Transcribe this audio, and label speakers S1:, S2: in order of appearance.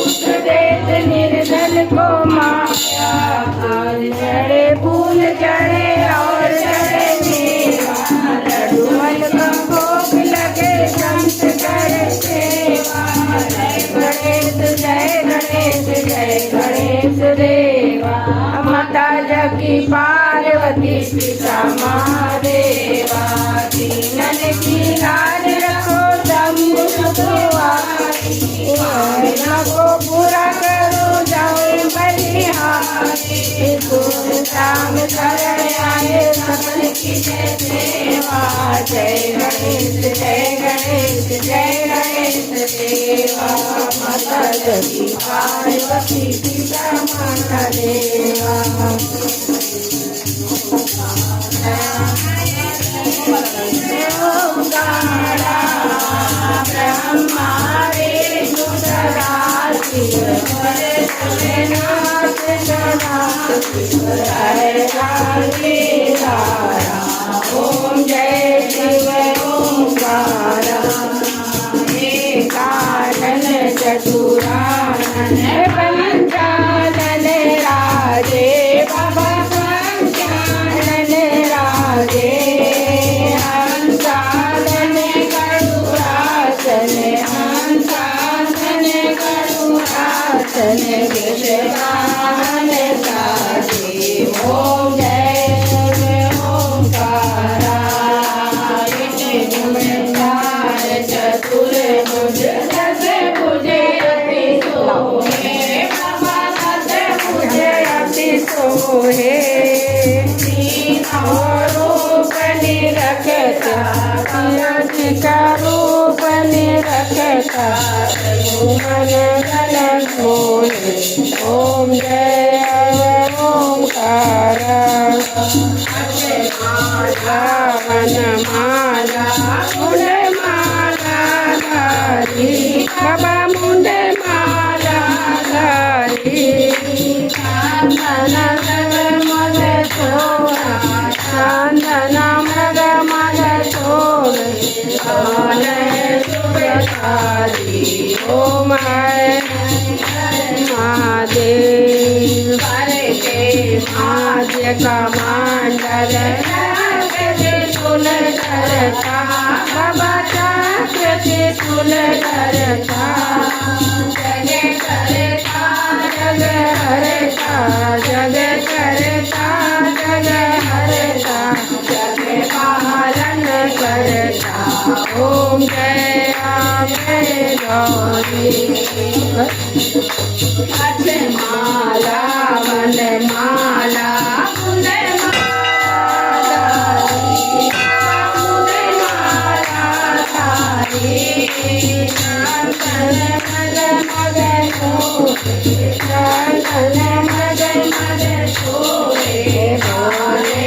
S1: देत निर्धन को माया। फल चढ़े फूल चढ़े और चढ़े मेवा, लड्डूअन का भोग लगे संत करे सेवा। जय गणेश जय गणेश जय गणेश देवा। माता जगी पार्वती पिता महादेवा। दीनन की लाज रखो शंभु सुखवारी, को पूरा करो जाओ बलिहारी। राम शरण आए सकल की जय सेवा। जय गणेश जय गणेश जय गणेश देवा। माता जगी पार्वती पिता महादेवा। ओंकारा ब्रह्मा विष्णु सदा शिव, भोलेनाथ सदा शिव। ओम जय शिव ओंकारा। एकानन चतुरानन पंचानन राजे, बाबा पंचानन राजे। हंसानन करुणासन, हंसानन करुणासन। विश्वान साजे। ओम जय शिव ओंकारा। चतुर्भुज दस भुजे अति सोहे, बाबा दस भुजे अति सोहे। तीनों रूप निरखता, का रूप निरखता, मन गण मोहे। ओम जय ओंकारा। वन माला मुंडे माला धारी, बाबा मुंडे माला धारी। चंदन मृग मल सोहा, चंदन मृग मल सोहे। सुरधारी। ओम हर महादेव। आद्य कमांडर त्रिशूल धरता, बाबा चक्र त्रिशूल धरता। जग करता जग हरता, जग करता जग हरता, जग पालन करता। ओम जय राम गौरी। हाथ माला वन माला मुंडे माला धारी। चंदन मग मग सोहे, चंदन मग मग सोहे। भोले